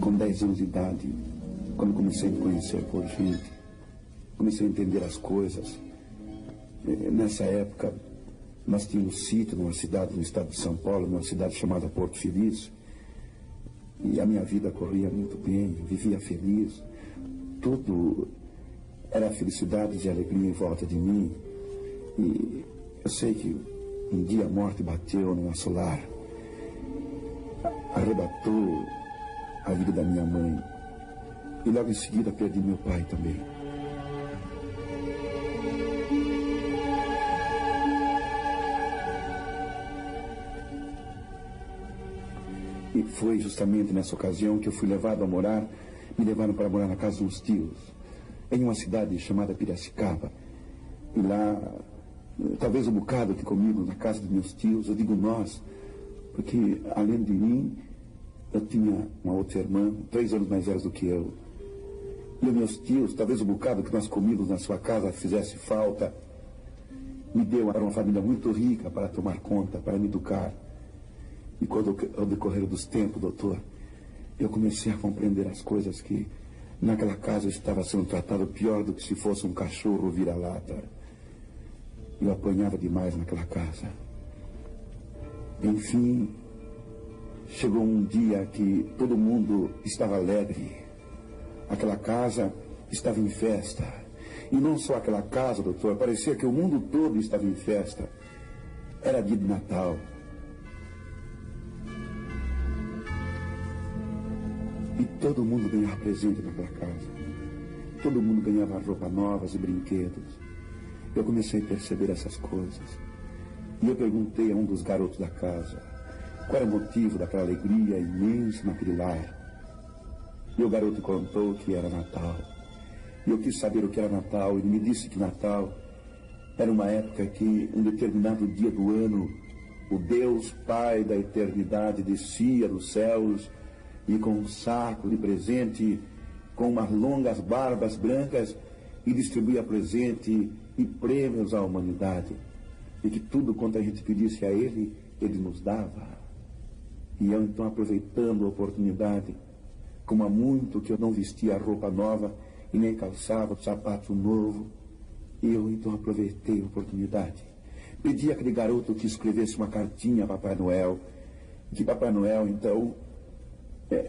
Com 10 anos de idade, quando comecei a me conhecer por gente, comecei a entender as coisas. Nessa época, nós tínhamos um sítio numa cidade no estado de São Paulo, numa cidade chamada Porto Feliz. E a minha vida corria muito bem, vivia feliz. Tudo era felicidade e alegria em volta de mim. E eu sei que um dia a morte bateu no nosso lar, arrebatou a vida da minha mãe. E logo em seguida perdi meu pai também. E foi justamente nessa ocasião que eu fui levado a morar, me levaram para morar na casa de uns tios, em uma cidade chamada Piracicaba. E lá, talvez um bocado que comigo na casa dos meus tios, eu digo nós, porque além de mim, eu tinha uma outra irmã, 3 anos mais velha do que eu. E os meus tios, talvez o bocado que nós comíamos na sua casa fizesse falta, me deu para uma família muito rica para tomar conta, para me educar. E quando, ao decorrer dos tempos, doutor, eu comecei a compreender as coisas que naquela casa eu estava sendo tratado pior do que se fosse um cachorro vira-lata. Eu apanhava demais naquela casa. Enfim, chegou um dia que todo mundo estava alegre. Aquela casa estava em festa. E não só aquela casa, doutor, parecia que o mundo todo estava em festa. Era dia de Natal. E todo mundo ganhava presente naquela casa. Todo mundo ganhava roupas novas e brinquedos. Eu comecei a perceber essas coisas. E eu perguntei a um dos garotos da casa qual era o motivo daquela alegria imensa naquele lar. E o garoto contou que era Natal. E eu quis saber o que era Natal. Ele me disse que Natal era uma época que, um determinado dia do ano, o Deus Pai da eternidade descia dos céus e com um saco de presente, com umas longas barbas brancas, e distribuía presente e prêmios à humanidade. E que tudo quanto a gente pedisse a ele, ele nos dava. E eu então, aproveitando a oportunidade, como há muito que eu não vestia roupa nova e nem calçava sapato novo, eu então aproveitei a oportunidade. Pedi àquele garoto que escrevesse uma cartinha a Papai Noel, que Papai Noel então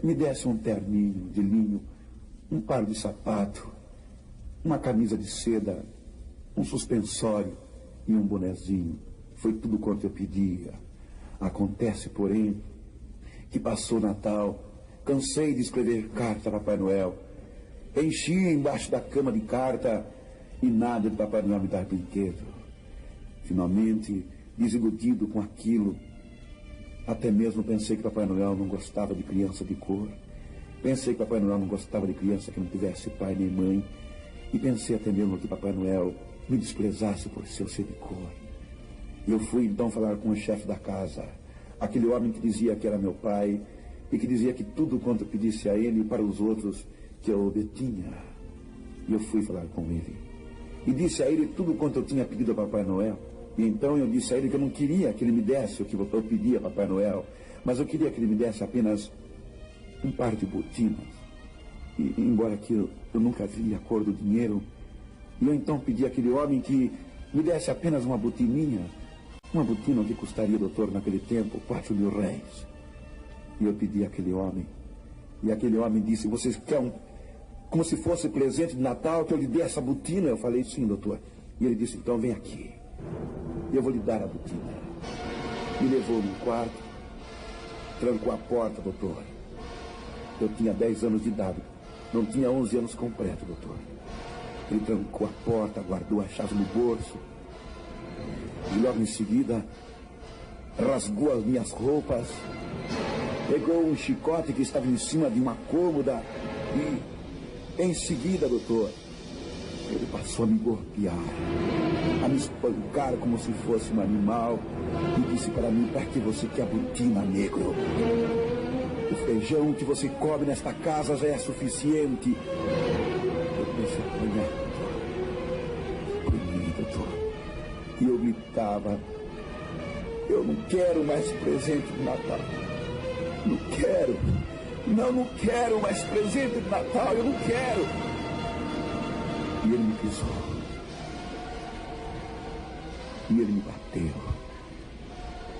me desse um terninho de linho, um par de sapato, uma camisa de seda, um suspensório e um bonezinho. Foi tudo quanto eu pedia. Acontece, porém, que passou o Natal, cansei de escrever carta a Papai Noel, enchi embaixo da cama de carta e nada de Papai Noel me dar brinquedo. Finalmente, desiludido com aquilo, até mesmo pensei que Papai Noel não gostava de criança de cor. Pensei que Papai Noel não gostava de criança que não tivesse pai nem mãe. E pensei até mesmo que Papai Noel me desprezasse por ser de cor. E eu fui então falar com o chefe da casa, aquele homem que dizia que era meu pai e que dizia que tudo quanto eu pedisse a ele e para os outros que eu detinha. E eu fui falar com ele. E disse a ele tudo quanto eu tinha pedido a Papai Noel. E então eu disse a ele que eu não queria que ele me desse o que eu pedia a Papai Noel, mas eu queria que ele me desse apenas um par de botinas. E embora que eu nunca vi a cor do dinheiro, e eu então pedi àquele homem que me desse apenas uma botininha, uma botina que custaria, doutor, naquele tempo, 4.000 réis. E eu pedi àquele homem, e aquele homem disse: "Vocês querem como se fosse presente de Natal que eu lhe dê essa botina?" Eu falei: "Sim, doutor." E ele disse: "Então vem aqui, eu vou lhe dar a botina." Me levou num quarto, trancou a porta, doutor. Eu tinha 10 anos de idade, não tinha 11 anos completo, doutor. Ele trancou a porta, guardou a chave no bolso e logo em seguida rasgou as minhas roupas, pegou um chicote que estava em cima de uma cômoda e em seguida, doutor, ele passou a me golpear, a me espancar como se fosse um animal e disse para mim: "Para que você quer a botina, negro? O feijão que você come nesta casa já é suficiente." Eu comecei a apanhar, doutor. E eu gritava: "Eu não quero mais presente de Natal. Não quero. Não quero mais presente de Natal, eu não quero. E ele me pisou. E ele me bateu.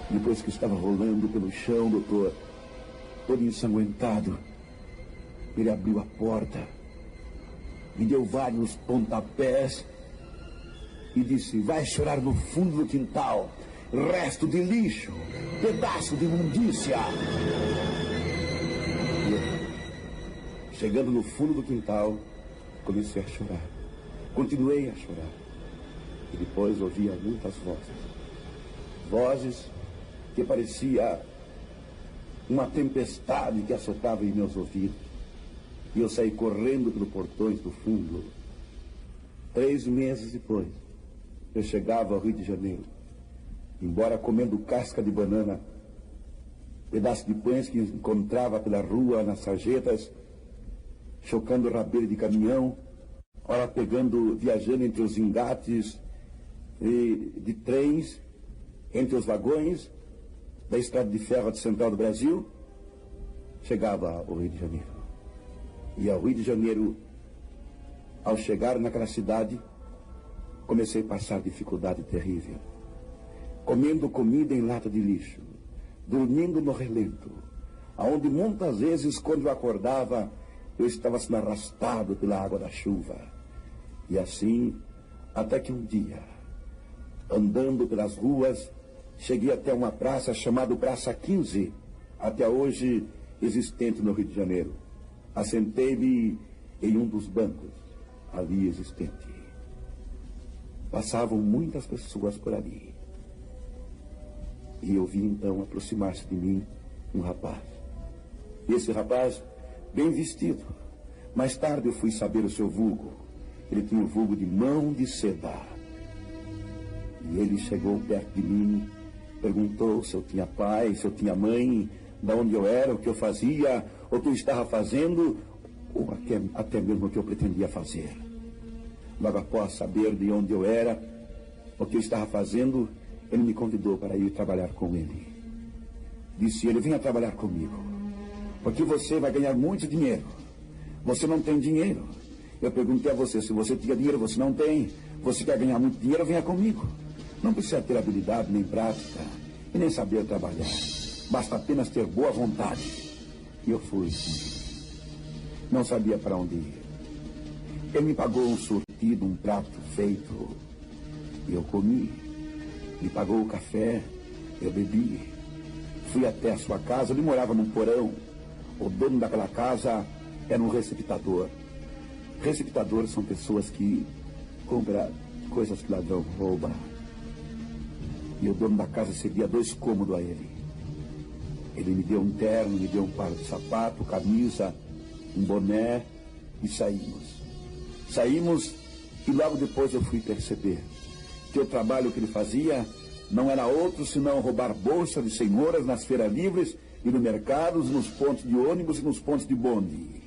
Depois que estava rolando pelo chão, doutor, todo ensanguentado, ele abriu a porta, me deu vários pontapés e disse: vai chorar no fundo do quintal, resto de lixo, pedaço de imundícia. E eu, chegando no fundo do quintal, comecei a chorar. Continuei a chorar. E depois ouvia muitas vozes. Vozes que parecia uma tempestade que assopava em meus ouvidos. E eu saí correndo pelos portões do fundo. 3 meses depois, eu chegava ao Rio de Janeiro, embora comendo casca de banana, pedaço de pães que encontrava pela rua, nas sarjetas, chocando rabeira de caminhão, ora viajando entre os engates de trens, entre os vagões da estrada de ferro de Central do Brasil, chegava ao Rio de Janeiro. E ao Rio de Janeiro, ao chegar naquela cidade, comecei a passar dificuldade terrível. Comendo comida em lata de lixo, dormindo no relento, aonde muitas vezes, quando eu acordava, eu estava sendo arrastado pela água da chuva. E assim, até que um dia, andando pelas ruas, cheguei até uma praça chamada Praça 15, até hoje existente no Rio de Janeiro. Assentei-me em um dos bancos ali existente. Passavam muitas pessoas por ali. E eu vi então aproximar-se de mim um rapaz. Esse rapaz, bem vestido. Mais tarde eu fui saber o seu vulgo. Ele tinha o vulgo de Mão de Seda. E ele chegou perto de mim, perguntou se eu tinha pai, se eu tinha mãe, de onde eu era, o que eu fazia, o que eu estava fazendo, ou até mesmo o que eu pretendia fazer. Logo após saber de onde eu era, o que eu estava fazendo, ele me convidou para ir trabalhar com ele. Disse ele: venha trabalhar comigo, porque você vai ganhar muito dinheiro. Você não tem dinheiro. Eu perguntei a você se você tinha dinheiro, você não tem. Você quer ganhar muito dinheiro, venha comigo. Não precisa ter habilidade nem prática e nem saber trabalhar. Basta apenas ter boa vontade. E eu fui. Não sabia para onde ir. Ele me pagou um sortido, um prato feito. E eu comi. Me pagou o café, eu bebi. Fui até a sua casa, ele morava num porão. O dono daquela casa era um receptador. Receptadores são pessoas que compram coisas que ladrão rouba. E o dono da casa cedia 2 cômodos a ele. Ele me deu um terno, me deu um par de sapato, camisa, um boné e saímos. Saímos e logo depois eu fui perceber que o trabalho que ele fazia não era outro senão roubar bolsas de senhoras nas feiras livres e no mercados, nos pontos de ônibus e nos pontos de bonde.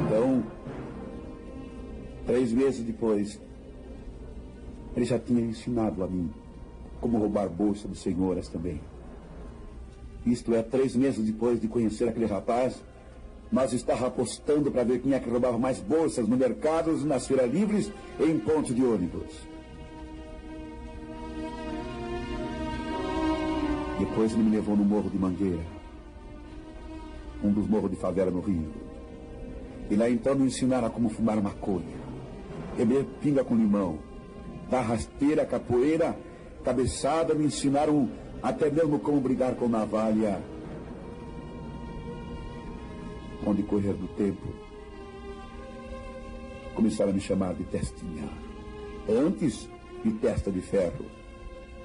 Então, 3 meses depois, ele já tinha ensinado a mim como roubar bolsa de senhoras também. Isto é, 3 meses depois de conhecer aquele rapaz, mas estava apostando para ver quem é que roubava mais bolsas no mercado, nas feiras livres e em pontos de ônibus. Depois ele me levou no Morro de Mangueira, um dos morros de favela no Rio. E lá então me ensinaram a como fumar maconha, beber pinga com limão, dar rasteira, capoeira, cabeçada, me ensinaram até mesmo como brigar com navalha. Onde correr do tempo, começaram a me chamar de Testinha. Antes de Testa de Ferro.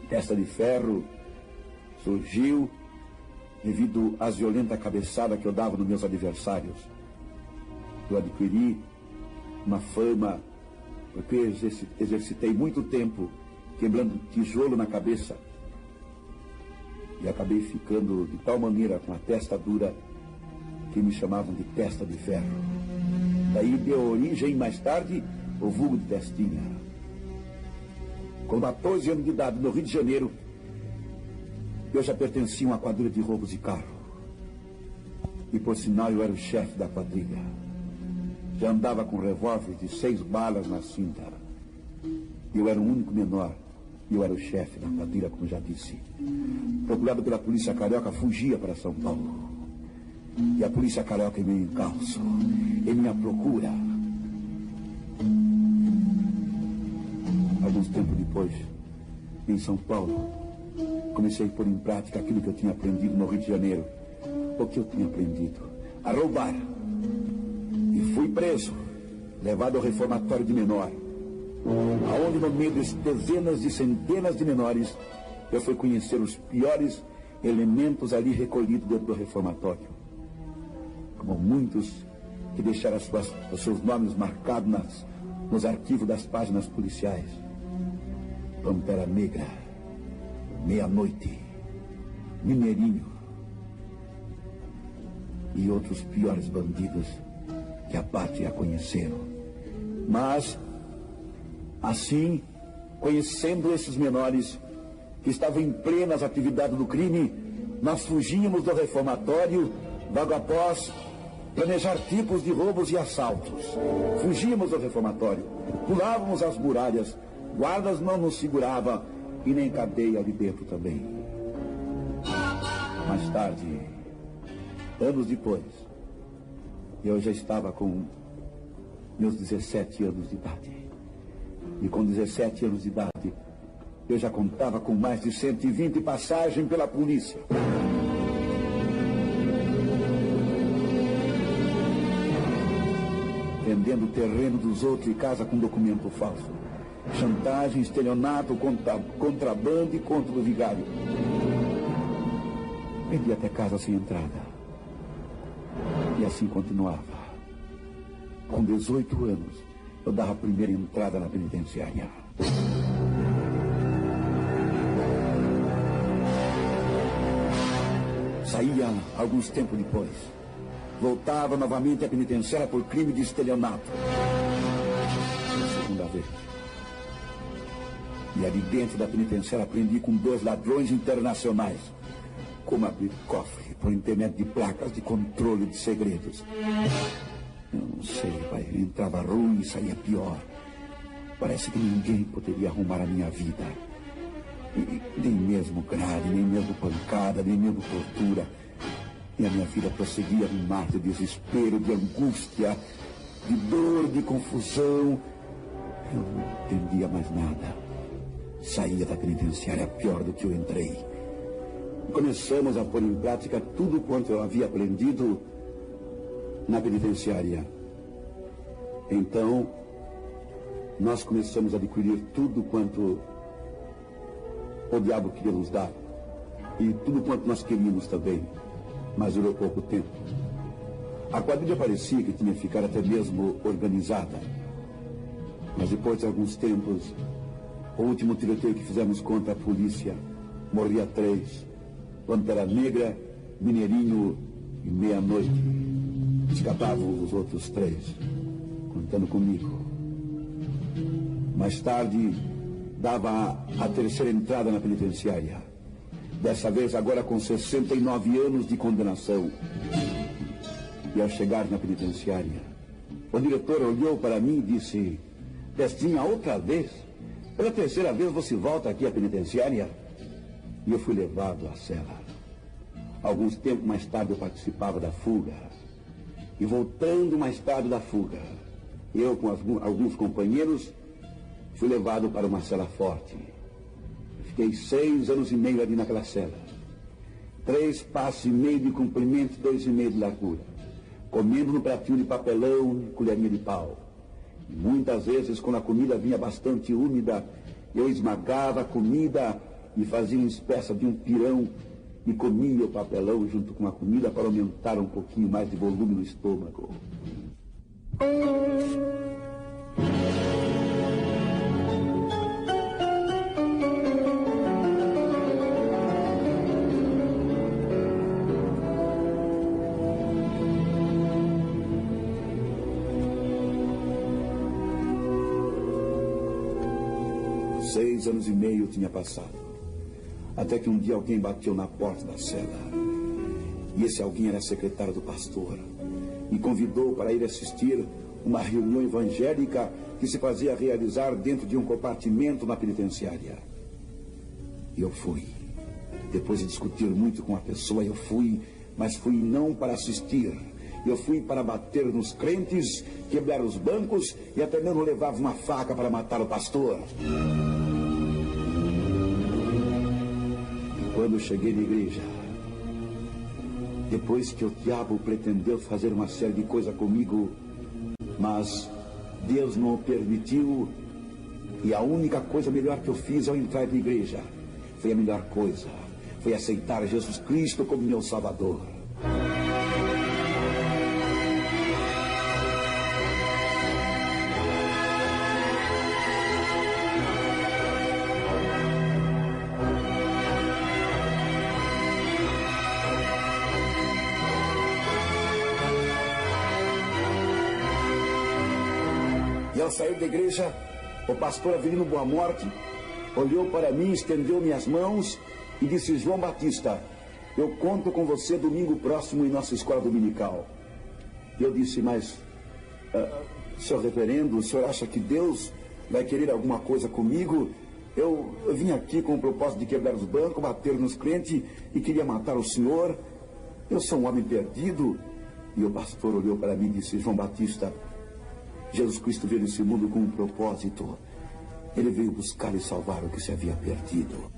Testa de Ferro surgiu devido às violentas cabeçadas que eu dava nos meus adversários. Eu adquiri uma fama porque exercitei muito tempo quebrando tijolo na cabeça. E acabei ficando de tal maneira com a testa dura que me chamavam de Testa de Ferro. Daí deu origem, mais tarde, o vulgo de Testinha. Com 14 anos de idade, no Rio de Janeiro, eu já pertencia a uma quadrilha de roubos de carro. E, por sinal, eu era o chefe da quadrilha. Já andava com revólver de 6 balas na cinta. Eu era o único menor. E eu era o chefe da quadrilha, como já disse. Procurado pela polícia carioca, fugia para São Paulo. E a polícia carioca em meu encalço, em minha procura. Alguns tempos depois, em São Paulo, comecei a pôr em prática aquilo que eu tinha aprendido no Rio de Janeiro. O que eu tinha aprendido? A roubar. E fui preso, levado ao reformatório de menor, aonde, no meio de dezenas de centenas de menores, eu fui conhecer os piores elementos ali recolhidos dentro do reformatório. Como muitos que deixaram os seus nomes marcados nos arquivos das páginas policiais. Pantera Negra, Meia-Noite, Mineirinho e outros piores bandidos que a pátria conheceram. Mas, assim, conhecendo esses menores que estavam em plenas atividades do crime, nós fugíamos do reformatório logo após planejar tipos de roubos e assaltos. Fugíamos do reformatório, pulávamos as muralhas, guardas não nos seguravam e nem cadeia ali dentro também. Mais tarde, anos depois, eu já estava com meus 17 anos de idade. E com 17 anos de idade, eu já contava com mais de 120 passagens pela polícia. Vendendo o terreno dos outros e casa com documento falso. Chantagem, estelionato, contrabando e contra o vigário. Vendi até casa sem entrada. E assim continuava. Com 18 anos, eu dava a primeira entrada na penitenciária. Saía alguns tempos depois. Voltava novamente à penitenciária por crime de estelionato. Pela segunda vez. E ali dentro da penitenciária aprendi com 2 ladrões internacionais como abrir cofre por intermédio de placas de controle de segredos. Eu não sei, pai. Entrava ruim e saía pior. Parece que ninguém poderia arrumar a minha vida. E nem mesmo grade, nem mesmo pancada, nem mesmo tortura. E a minha vida prosseguia num mar de desespero, de angústia, de dor, de confusão. Eu não entendia mais nada. Saía da penitenciária pior do que eu entrei. Começamos a pôr em prática tudo quanto eu havia aprendido na penitenciária. Então, nós começamos a adquirir tudo quanto o diabo queria nos dar. E tudo quanto nós queríamos também. Mas durou pouco tempo. A quadrilha parecia que tinha ficado até mesmo organizada. Mas depois de alguns tempos, o último tiroteio que fizemos contra a polícia, morria 3. Pantera Negra, Mineirinho e Meia-Noite. Escapavam os outros 3, contando comigo. Mais tarde, dava a terceira entrada na penitenciária. Dessa vez, agora com 69 anos de condenação. E ao chegar na penitenciária, o diretor olhou para mim e disse: Testinha, outra vez? Pela terceira vez você volta aqui à penitenciária? E eu fui levado à cela. Alguns tempos mais tarde eu participava da fuga. E voltando mais tarde da fuga, eu com alguns companheiros fui levado para uma cela forte. Fiquei 6 anos e meio ali naquela cela. 3 passos e meio de comprimento e 2,5 de largura. Comendo no pratinho de papelão e colherinha de pau. E muitas vezes, quando a comida vinha bastante úmida, eu esmagava a comida e fazia uma espécie de um pirão e comia o papelão junto com a comida para aumentar um pouquinho mais de volume no estômago. 6 anos e meio tinha passado. Até que um dia alguém bateu na porta da cela. E esse alguém era secretário do pastor. Me convidou para ir assistir uma reunião evangélica que se fazia realizar dentro de um compartimento na penitenciária. E eu fui. Depois de discutir muito com a pessoa, eu fui, mas fui não para assistir. Eu fui para bater nos crentes, quebrar os bancos e até mesmo levava uma faca para matar o pastor. E quando cheguei na igreja, depois que o diabo pretendeu fazer uma série de coisas comigo, mas Deus não o permitiu, e a única coisa melhor que eu fiz ao entrar na igreja foi a melhor coisa, foi aceitar Jesus Cristo como meu Salvador. E ao sair da igreja, o pastor Avelino Boa Morte olhou para mim, estendeu-me as mãos e disse: João Batista, eu conto com você domingo próximo em nossa escola dominical. E eu disse: mas, senhor reverendo, o senhor acha que Deus vai querer alguma coisa comigo? Eu vim aqui com o propósito de quebrar os bancos, bater nos crentes e queria matar o senhor. Eu sou um homem perdido. E o pastor olhou para mim e disse: João Batista, Jesus Cristo veio nesse mundo com um propósito. Ele veio buscar e salvar o que se havia perdido.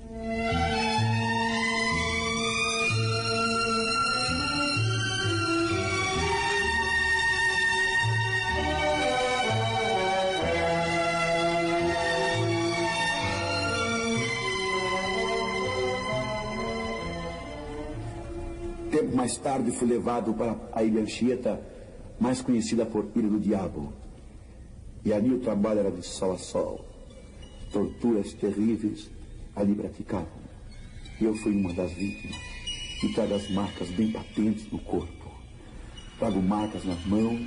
Tempo mais tarde fui levado para a Ilha Anchieta, mais conhecida por Ilha do Diabo. E ali o trabalho era de sol a sol. Torturas terríveis ali praticavam. E eu fui uma das vítimas. E trago as marcas bem patentes no corpo. Trago marcas nas mãos,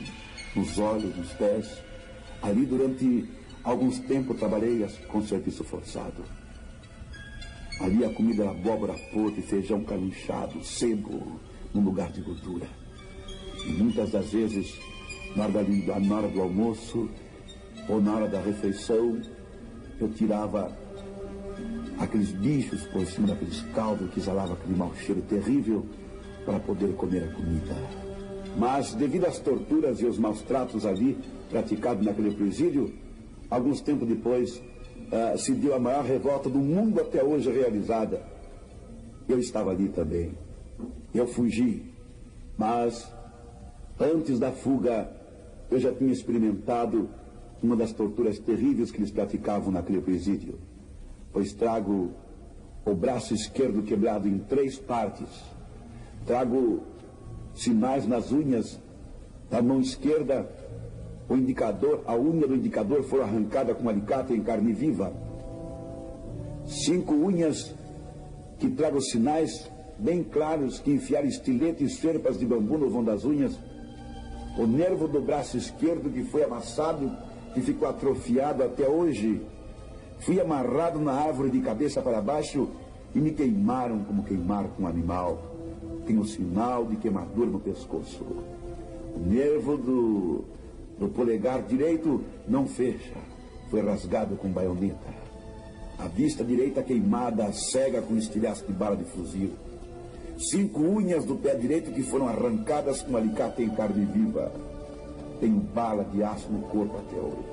nos olhos, nos pés. Ali durante alguns tempos trabalhei com serviço forçado. Ali a comida era abóbora podre, feijão calinchado, sebo, num lugar de gordura. E muitas das vezes, na hora do almoço ou na hora da refeição, eu tirava aqueles bichos por cima daqueles caldos que exalavam aquele mau cheiro terrível para poder comer a comida. Mas, devido às torturas e os maus tratos ali praticados naquele presídio, alguns tempos depois se deu a maior revolta do mundo até hoje realizada. Eu estava ali também. Eu fugi, mas antes da fuga eu já tinha experimentado uma das torturas terríveis que eles praticavam naquele presídio, pois trago o braço esquerdo quebrado em 3 partes, trago sinais nas unhas da mão esquerda, a unha do indicador foi arrancada com um alicate em carne viva, 5 unhas que trago sinais bem claros que enfiaram estilete e ferpas de bambu no vão das unhas, o nervo do braço esquerdo que foi amassado, que ficou atrofiado até hoje. Fui amarrado na árvore de cabeça para baixo e me queimaram como queimar com um animal. Tenho sinal de queimadura no pescoço. O nervo do polegar direito não fecha, foi rasgado com baioneta. A vista direita queimada, cega com estilhaço de bala de fuzil. 5 unhas do pé direito que foram arrancadas com um alicate em carne viva. Tenho bala de aço no corpo até hoje.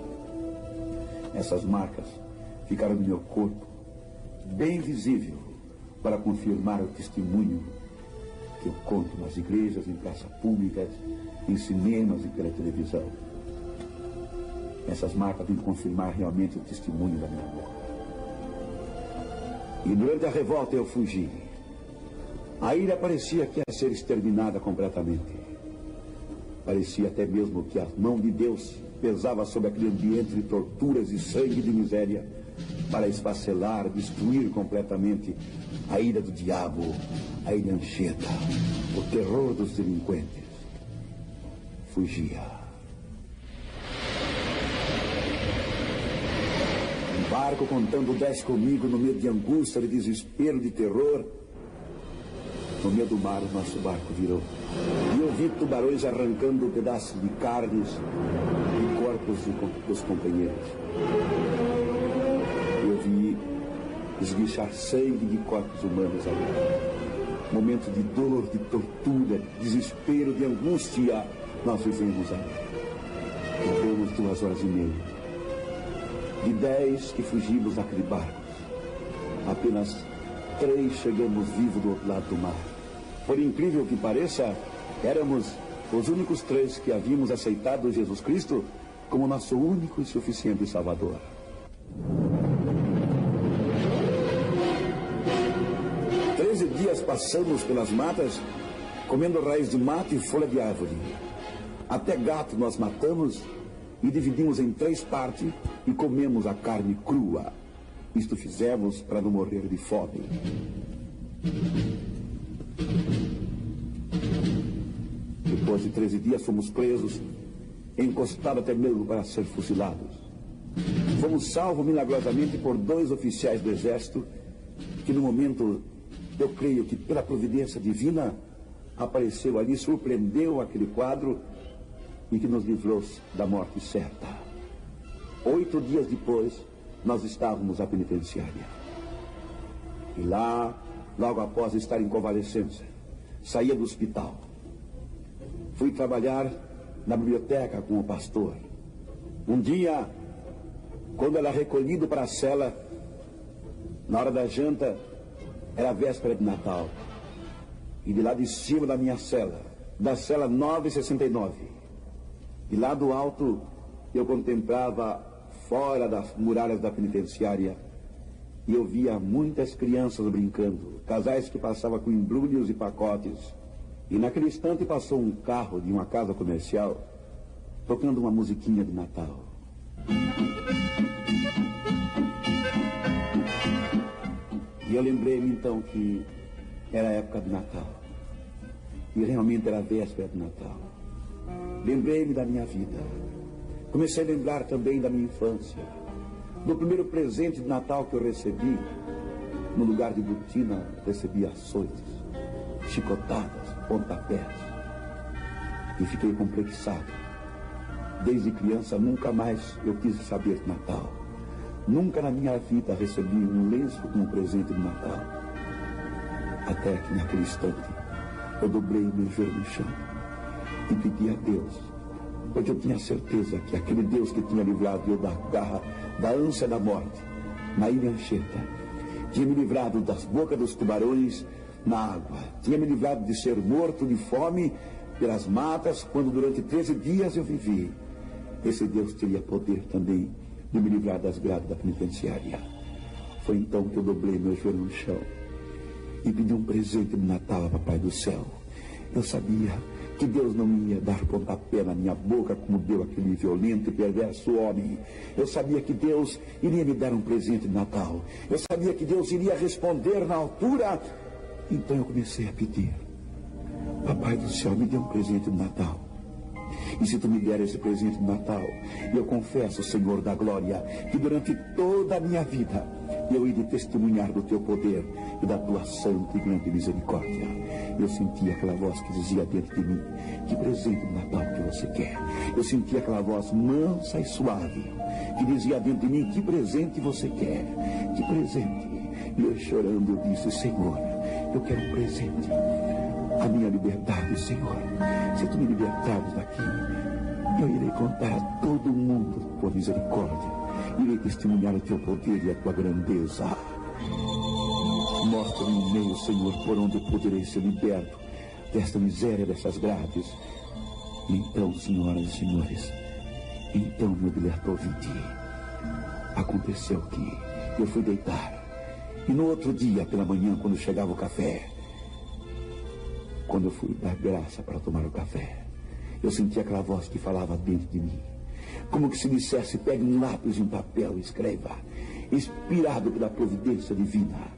Essas marcas ficaram no meu corpo, bem visível, para confirmar o testemunho que eu conto nas igrejas, em praças públicas, em cinemas e pela televisão. Essas marcas vêm confirmar realmente o testemunho da minha boca. E durante a revolta eu fugi. A ilha parecia que ia ser exterminada completamente. Parecia até mesmo que a mão de Deus pesava sobre aquele ambiente de torturas e sangue e de miséria para esfacelar, destruir completamente a ilha do diabo, a ilha Anchieta, o terror dos delinquentes. Fugia. Em barco contando 10 comigo no meio de angústia, de desespero, de terror. No meio do mar, o nosso barco virou. E eu vi tubarões arrancando pedaços de carnes e corpos dos companheiros. Eu vi esguichar sangue de corpos humanos ali. Momento de dor, de tortura, de desespero, de angústia, nós vivemos ali. Vivemos 2 horas e meia. De 10 que fugimos naquele barco, apenas 3 chegamos vivos do outro lado do mar. Por incrível que pareça, éramos os únicos 3 que havíamos aceitado Jesus Cristo como nosso único e suficiente Salvador. Dias passamos pelas matas, comendo raiz de mato e folha de árvore. Até gato nós matamos e dividimos em 3 partes e comemos a carne crua. Isto fizemos para não morrer de fome. Depois de 13 dias fomos presos, encostados até mesmo para ser fuzilados. Fomos salvos milagrosamente por 2 oficiais do exército que no momento, eu creio que pela providência divina, apareceu ali, surpreendeu aquele quadro e que nos livrou da morte certa. 8 dias depois, nós estávamos na penitenciária. E lá, logo após estar em convalescência, saía do hospital. Fui trabalhar na biblioteca com o pastor. Um dia, quando era recolhido para a cela, na hora da janta, era a véspera de Natal. E de lá de cima da minha cela, da cela 969, de lá do alto, eu contemplava fora das muralhas da penitenciária e eu via muitas crianças brincando, casais que passavam com embrulhos e pacotes. E naquele instante passou um carro de uma casa comercial tocando uma musiquinha de Natal. E eu lembrei-me então que era a época de Natal. E realmente era a véspera de Natal. Lembrei-me da minha vida. Comecei a lembrar também da minha infância. Do primeiro presente de Natal que eu recebi. No lugar de botina, recebi açoites, chicotadas, pontapés. E fiquei complexado. Desde criança nunca mais eu quis saber de Natal. Nunca na minha vida recebi um lenço como presente de Natal. Até que naquele instante eu dobrei meu joelho no chão e pedi a Deus, porque eu tinha certeza que aquele Deus que tinha livrado eu da garra, da ânsia da morte, na ilha Anchieta, tinha me livrado das bocas dos tubarões na água, tinha me livrado de ser morto de fome pelas matas, quando durante 13 dias eu vivi. Esse Deus teria poder também de me livrar das grades da penitenciária. Foi então que eu dobrei meu joelho no chão e pedi um presente de Natal a Papai do Céu. Eu sabia que Deus não ia dar pontapé na minha boca como deu aquele violento e perverso homem. Eu sabia que Deus iria me dar um presente de Natal. Eu sabia que Deus iria responder na altura. Então eu comecei a pedir: Papai do Céu, me dê um presente de Natal. E se tu me der esse presente de Natal, eu confesso, Senhor da glória, que durante toda a minha vida eu irei testemunhar do teu poder e da tua santa e grande misericórdia. Eu senti aquela voz que dizia dentro de mim: que presente de Natal que você quer? Eu senti aquela voz mansa e suave que dizia dentro de mim: que presente você quer? Que presente? E eu chorando, eu disse: Senhor, eu quero um presente. A minha liberdade, Senhor. Se tu me libertares daqui, eu irei contar a todo mundo tua misericórdia. Irei testemunhar o teu poder e a tua grandeza. Mostra-me um meio, Senhor, por onde eu poderei ser liberto desta miséria, dessas grades. E então, senhoras e senhores, então me libertou em ti. Aconteceu que eu fui deitar. E no outro dia, pela manhã, quando chegava o café, quando eu fui dar graça para tomar o café, eu senti aquela voz que falava dentro de mim, como que se dissesse: pegue um lápis e um papel e escreva. Inspirado pela providência divina,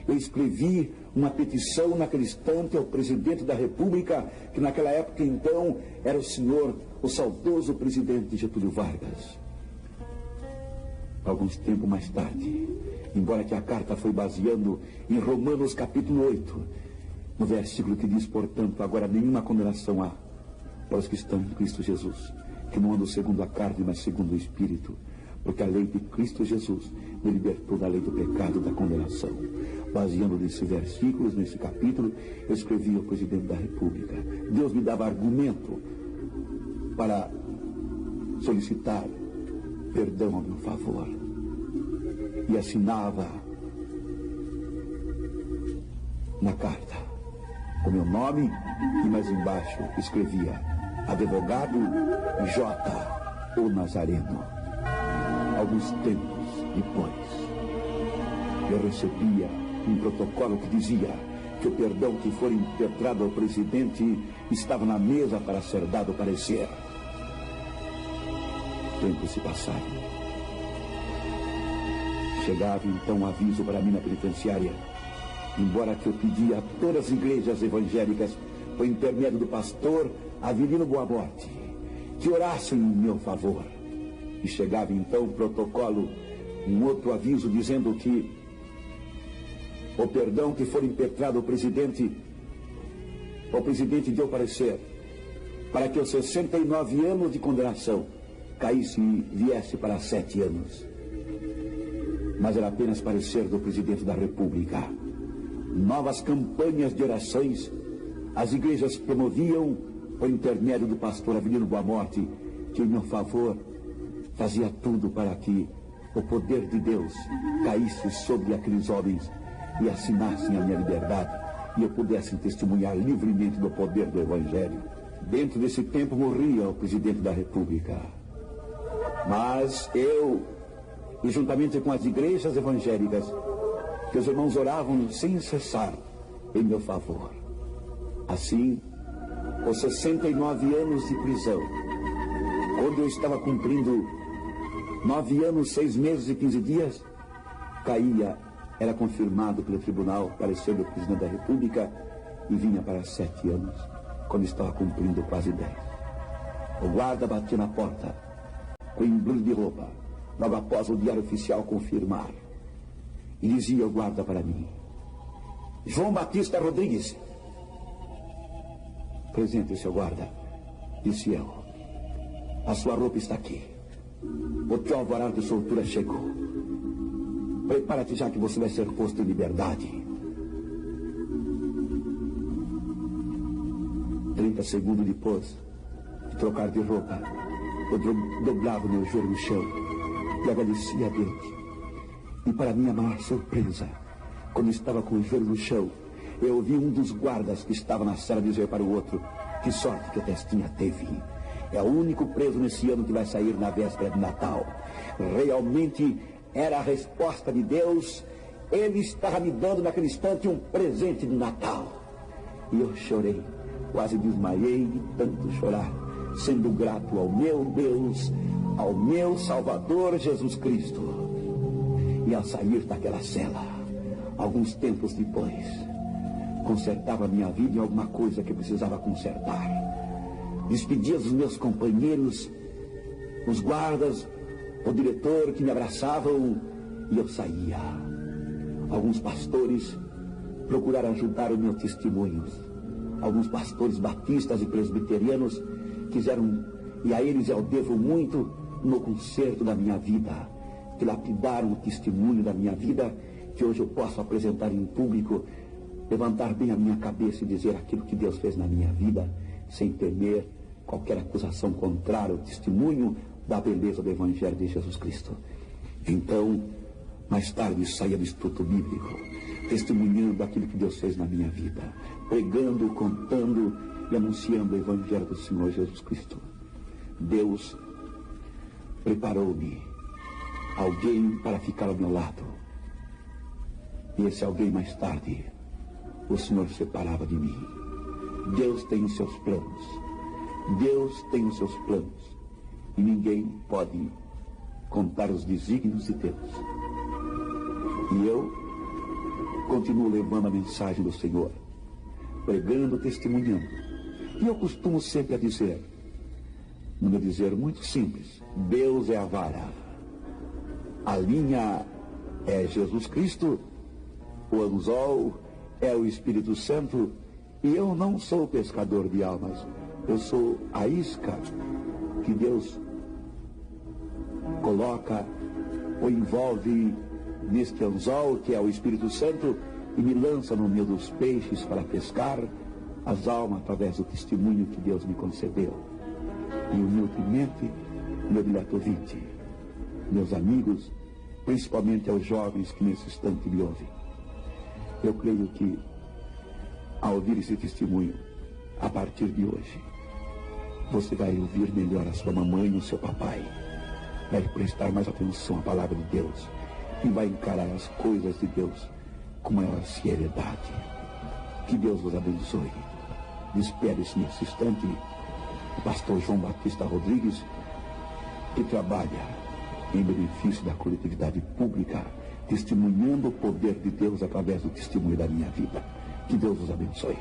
eu escrevi uma petição naquele instante ao presidente da República, que naquela época então era o saudoso presidente Getúlio Vargas. Alguns tempo mais tarde, embora que a carta foi baseando em Romanos capítulo 8, no versículo que diz, portanto, agora nenhuma condenação há para os que estão em Cristo Jesus, que não andam segundo a carne, mas segundo o Espírito, porque a lei de Cristo Jesus me libertou da lei do pecado e da condenação. Baseando nesses versículos, nesse capítulo, eu escrevi ao presidente da República. Deus me dava argumento para solicitar perdão ao meu favor. E assinava na carta o meu nome e mais embaixo escrevia advogado J. O Nazareno. Alguns tempos depois, eu recebia um protocolo que dizia que o perdão que for impetrado ao presidente estava na mesa para ser dado parecer. Tempos se passaram. Chegava então um aviso para mim na penitenciária, embora que eu pedia a todas as igrejas evangélicas, por intermédio do pastor Avelino Boa Morte, que orassem em meu favor. E chegava então o protocolo, um outro aviso dizendo que o perdão que for impetrado ao presidente, o presidente deu parecer para que os 69 anos de condenação caísse e viesse para 7 anos. Mas era apenas parecer do presidente da República. Novas campanhas de orações as igrejas promoviam por intermédio do pastor Avelino Boa Morte, que em meu favor fazia tudo para que o poder de Deus caísse sobre aqueles homens e assinassem a minha liberdade e eu pudesse testemunhar livremente do poder do Evangelho. Dentro desse tempo morria o presidente da República. Mas eu, e juntamente com as igrejas evangélicas, que os irmãos oravam sem cessar em meu favor. Assim, os 69 anos de prisão, quando eu estava cumprindo 9 anos, 6 meses e 15 dias, caía, era confirmado pelo tribunal, parecer do presidente da República, e vinha para 7 anos, quando estava cumprindo quase 10. O guarda batia na porta, com embrulho de roupa, logo após o diário oficial confirmar. E dizia o guarda para mim: João Batista Rodrigues. Presente, seu guarda, disse eu. A sua roupa está aqui. O teu alvará de soltura chegou. Prepara-te já que você vai ser posto em liberdade. 30 segundos depois de trocar de roupa, eu dobrava meu joelho no chão e agradecia a Deus. E para minha maior surpresa, quando estava com o joelho no chão, eu ouvi um dos guardas que estava na cela dizer para o outro: que sorte que o Testinha teve. É o único preso nesse ano que vai sair na véspera de Natal. Realmente era a resposta de Deus. Ele estava me dando naquele instante um presente de Natal. E eu chorei, quase desmaiei de tanto chorar, sendo grato ao meu Deus, ao meu Salvador Jesus Cristo. E ao sair daquela cela, alguns tempos depois, consertava a minha vida em alguma coisa que eu precisava consertar. Despedia dos meus companheiros, os guardas, o diretor que me abraçavam, e eu saía. Alguns pastores procuraram ajudar o meu testemunho. Alguns pastores batistas e presbiterianos quiseram, e a eles eu devo muito no conserto da minha vida, que lapidaram o testemunho da minha vida, que hoje eu posso apresentar em público, levantar bem a minha cabeça e dizer aquilo que Deus fez na minha vida, sem temer qualquer acusação contrária ao testemunho da beleza do Evangelho de Jesus Cristo. Então, mais tarde saía do Instituto Bíblico, testemunhando aquilo que Deus fez na minha vida, pregando, contando e anunciando o Evangelho do Senhor Jesus Cristo. Deus preparou-me alguém para ficar ao meu lado. E esse alguém mais tarde, o Senhor separava de mim. Deus tem os seus planos. Deus tem os seus planos. E ninguém pode contar os desígnios de Deus. E eu continuo levando a mensagem do Senhor, pregando, testemunhando. E eu costumo sempre a dizer, num dizer muito simples: Deus é a vara, A linha é Jesus Cristo, o anzol é o Espírito Santo, e eu não sou pescador de almas, eu sou a isca que Deus coloca ou envolve neste anzol, que é o Espírito Santo, e me lança no meio dos peixes para pescar as almas através do testemunho que Deus me concedeu. E humildemente, meu dileto ouvinte, meus amigos, principalmente aos jovens que nesse instante me ouvem, eu creio que, ao ouvir esse testemunho, a partir de hoje, você vai ouvir melhor a sua mamãe e o seu papai, vai prestar mais atenção à palavra de Deus e vai encarar as coisas de Deus com maior seriedade. Que Deus vos abençoe. Despede-se nesse instante o pastor João Batista Rodrigues, que trabalha em benefício da coletividade pública, testemunhando o poder de Deus através do testemunho da minha vida. Que Deus vos abençoe.